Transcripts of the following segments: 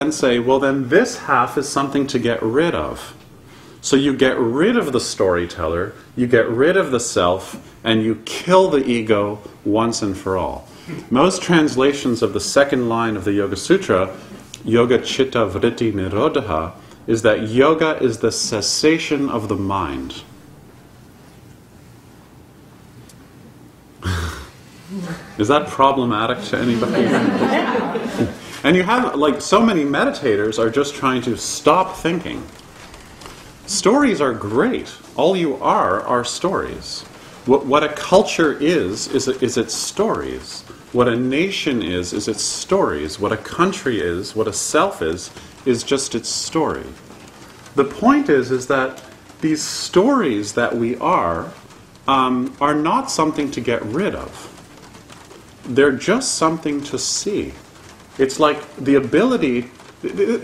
and say, well, then this half is something to get rid of. So you get rid of the storyteller, you get rid of the self, and you kill the ego once and for all. Most translations of the second line of the Yoga Sutra, Yoga Chitta Vritti Nirodha, is that yoga is the cessation of the mind. Is that problematic to anybody? And you have, like, so many meditators are just trying to stop thinking. Stories are great. All you are stories. What a culture is its stories. What a nation is its stories. What a country is, what a self is just its story. The point is that these stories that we are not something to get rid of. They're just something to see. It's like the ability,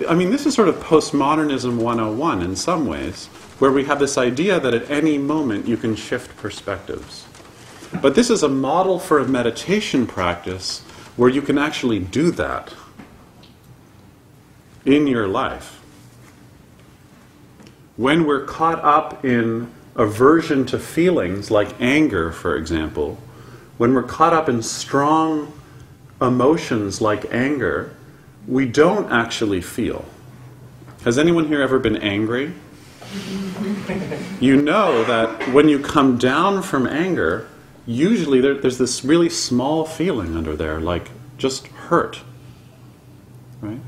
I mean, this is sort of postmodernism 101 in some ways, where we have this idea that at any moment you can shift perspectives. But this is a model for a meditation practice where you can actually do that in your life. When we're caught up in aversion to feelings like anger, for example, when we're caught up in strong emotions like anger, we don't actually feel. Has anyone here ever been angry? You know that when you come down from anger, usually there's this really small feeling under there, like just hurt. Right?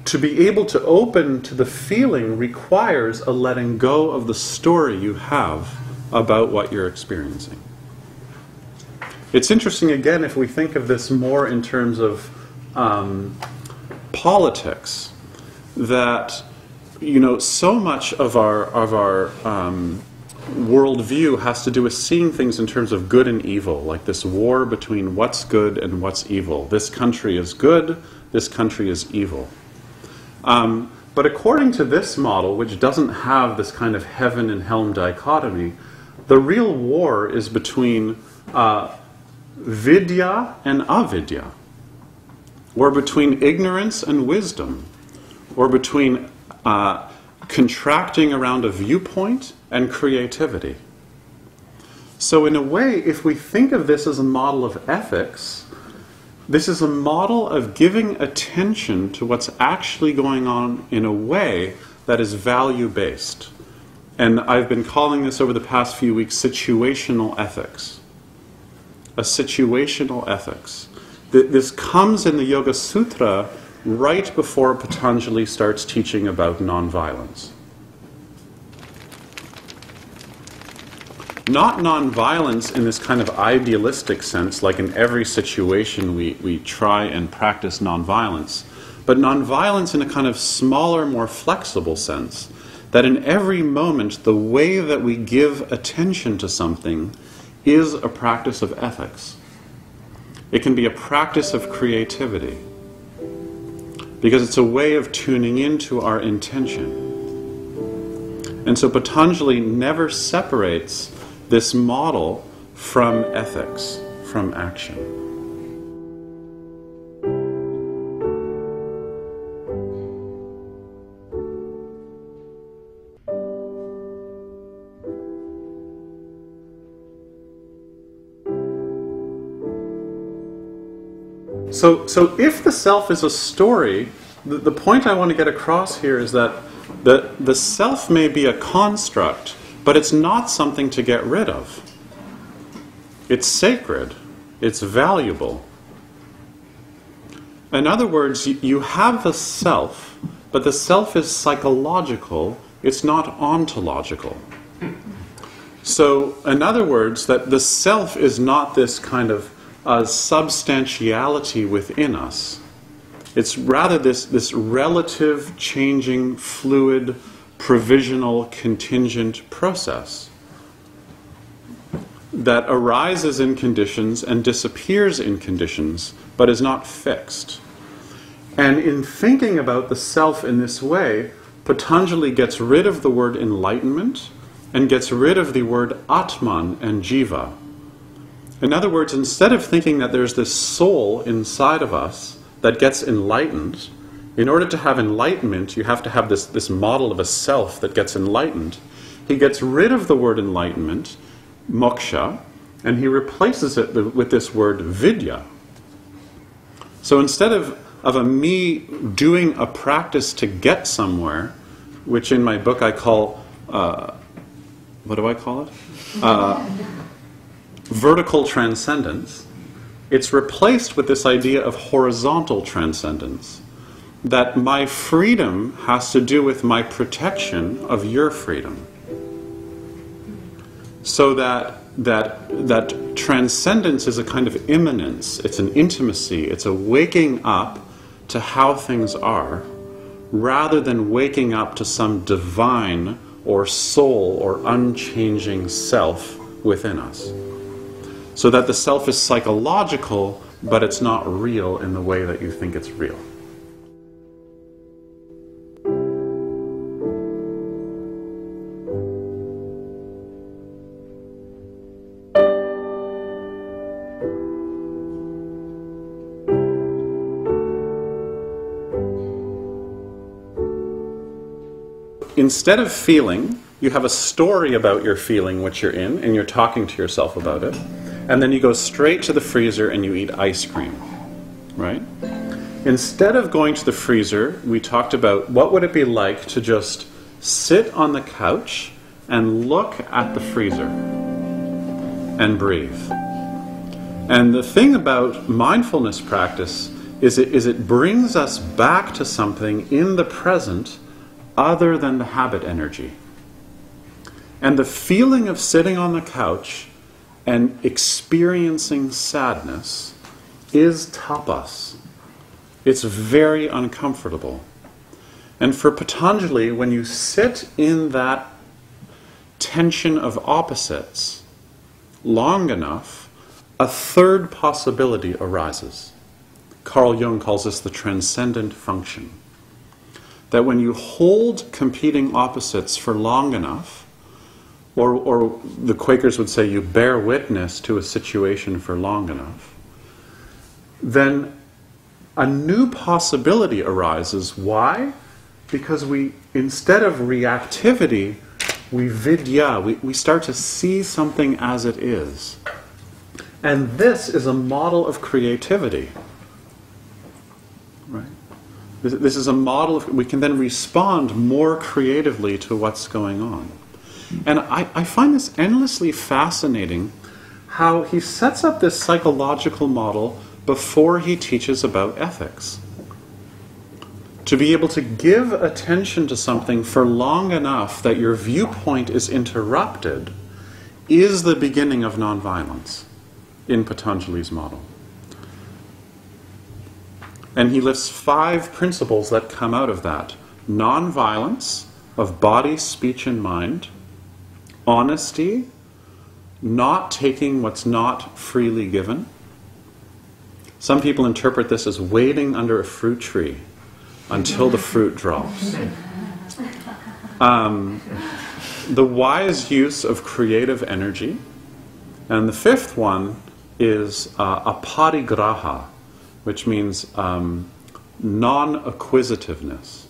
To be able to open to the feeling requires a letting go of the story you have about what you're experiencing. It's interesting, again, if we think of this more in terms of politics, that, you know, so much of our worldview has to do with seeing things in terms of good and evil, like this war between what's good and what's evil. This country is good, this country is evil. But according to this model, which doesn't have this kind of heaven and hell dichotomy, the real war is between vidya and avidya, or between ignorance and wisdom, or between contracting around a viewpoint and creativity. So in a way, if we think of this as a model of ethics, this is a model of giving attention to what's actually going on in a way that is value-based. And I've been calling this over the past few weeks situational ethics. A situational ethics. This comes in the Yoga Sutra right before Patanjali starts teaching about nonviolence. Not nonviolence in this kind of idealistic sense, like in every situation we try and practice nonviolence, but nonviolence in a kind of smaller, more flexible sense, that in every moment the way that we give attention to something is a practice of ethics. It can be a practice of creativity, because it's a way of tuning into our intention. And so Patanjali never separates this model from ethics, from action. So if the self is a story, the point I want to get across here is that the self may be a construct, but it's not something to get rid of. It's sacred. It's valuable. In other words, you have the self, but the self is psychological. It's not ontological. So, in other words, that the self is not this kind of substantiality within us. It's rather this relative, changing, fluid, provisional, contingent process that arises in conditions and disappears in conditions, but is not fixed. And in thinking about the self in this way, Patanjali gets rid of the word enlightenment and gets rid of the word Atman and Jiva. In other words, instead of thinking that there's this soul inside of us that gets enlightened, in order to have enlightenment, you have to have this model of a self that gets enlightened. He gets rid of the word enlightenment, moksha, and he replaces it with this word vidya. So instead of a me doing a practice to get somewhere, which in my book I call, what do I call it? Vertical transcendence, it's replaced with this idea of horizontal transcendence. That my freedom has to do with my protection of your freedom. So that transcendence is a kind of immanence, it's an intimacy, it's a waking up to how things are, rather than waking up to some divine or soul or unchanging self within us. So that the self is psychological, but it's not real in the way that you think it's real. Instead of feeling, you have a story about your feeling which you're in, and you're talking to yourself about it, and then you go straight to the freezer and you eat ice cream, right? Instead of going to the freezer, we talked about what would it be like to just sit on the couch and look at the freezer and breathe. And the thing about mindfulness practice is it brings us back to something in the present other than the habit energy. And the feeling of sitting on the couch and experiencing sadness is tapas. It's very uncomfortable. And for Patanjali, when you sit in that tension of opposites long enough, a third possibility arises. Carl Jung calls this the transcendent function. That when you hold competing opposites for long enough, or the Quakers would say you bear witness to a situation for long enough, then a new possibility arises. Why? Because instead of reactivity, we vidya, we start to see something as it is. And this is a model of creativity. Right? This is a model of, we can then respond more creatively to what's going on. And I find this endlessly fascinating, how he sets up this psychological model before he teaches about ethics. To be able to give attention to something for long enough that your viewpoint is interrupted is the beginning of nonviolence in Patanjali's model. And he lists 5 principles that come out of that. Nonviolence of body, speech, and mind. Honesty, not taking what's not freely given. Some people interpret this as waiting under a fruit tree until the fruit drops. The wise use of creative energy. And the 5th one is aparigraha, which means non-acquisitiveness.